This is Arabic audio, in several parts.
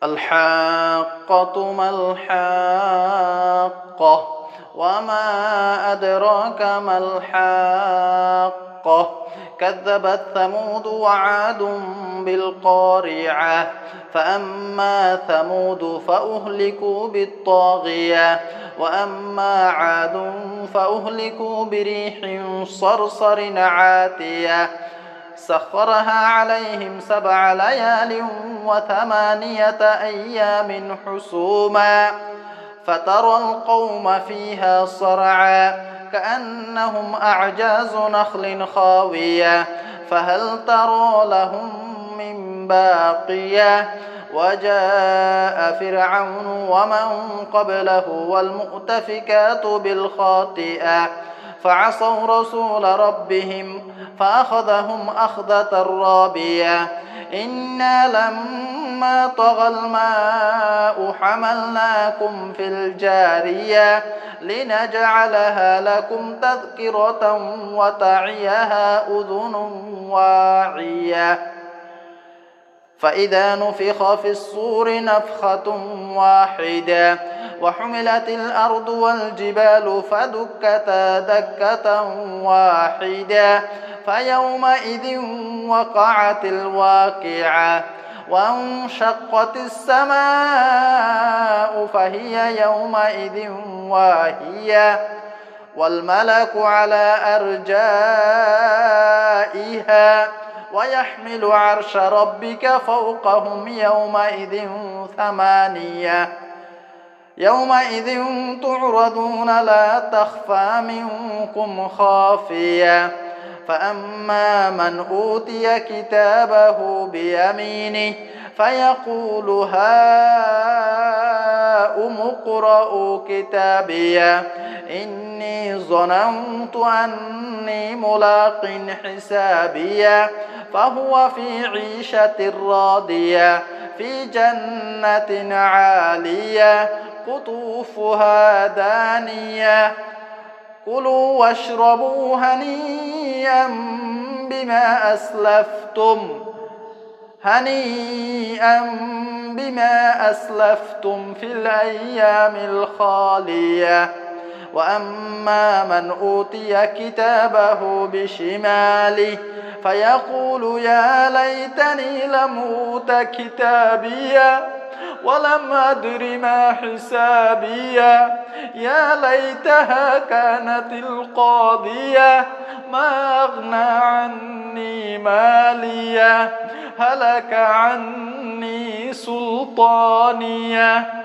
الحاقة ما الحاقة وما أدراك ما الحاقة كذبت ثمود وعاد بالقارعة فأما ثمود فأهلكوا بالطاغية وأما عاد فأهلكوا بريح صرصر عاتية سخرها عليهم 7 ليال و8 أيام حسوما فترى القوم فيها صرعا كأنهم أعجاز نخل خاوية فهل ترى لهم من باقية وجاء فرعون ومن قبله والمؤتفكات بالخاطئة فعصوا رسول ربهم فأخذهم أخذة رابية إنا لما طغى الماء حملناكم في الجارية لنجعلها لكم تذكرة وتعيها أذن واعية فإذا نفخ في الصور نفخة واحدة وحملت الأرض والجبال فدكتا دكة واحدة فيومئذ وقعت الواقعة وانشقت السماء فهي يومئذ واهية والملك على أرجائها ويحمل عرش ربك فوقهم يومئذ 8 يومئذ تعرضون لا تخفى منكم خافية فأما من أوتي كتابه بيمينه فيقول هاؤم اقرءوا كتابيه إني ظننت أني ملاق حسابيه فهو في عيشة راضية في جنة عالية قطوفها دانية كلوا واشربوا هنيئا بما أسلفتم في الأيام الخالية وأما من أوتي كتابه بشماله فيقول يا ليتني لم أوت كتابيه ولم أدر ما حسابيه يا ليتها كانت القاضية ما أغنى عني ماليه هلك عني سلطانيه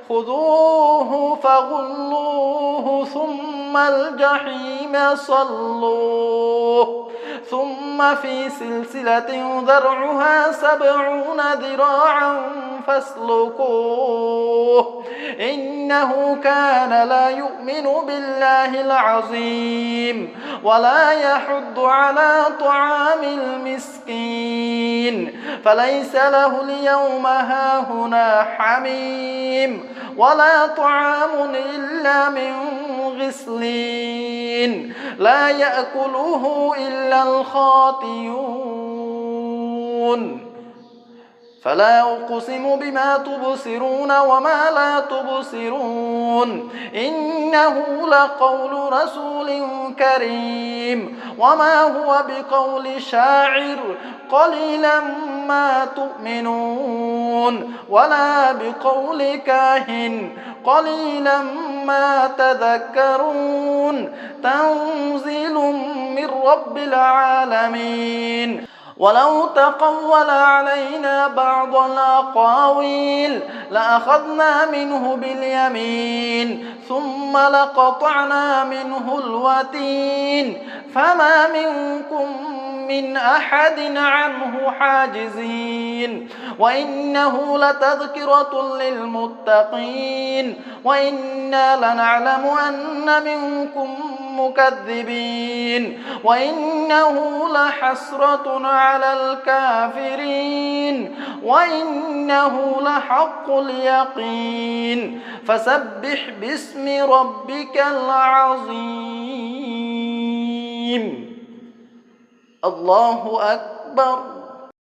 خذوه فغلوه ثم الجحيم صلوه ثم في سلسلة ذرعها 70 ذراعا فاسلكوه إنه كان لا يؤمن بالله العظيم ولا يحض على طعام المسكين فليس له اليوم هاهنا حميم ولا طعام إلا من غسلين لا يأكله إلا الخاطئون فلا أقسم بما تبصرون وما لا تبصرون إنه لقول رسول كريم وما هو بقول شاعر قليلا ما تؤمنون ولا بقول كاهن قليلا ما تذكرون تنزيل من رب العالمين ولو تقول علينا بعض الأقاويل لأخذنا منه باليمين ثم لقطعنا منه الوتين فما منكم من أحد عنه حاجزين وإنه لتذكرة للمتقين وإنا لنعلم أن منكم مكذبين وإنه لحسرة على الكافرين وإنه لحق اليقين فسبح باسم ربك العظيم. الله أكبر.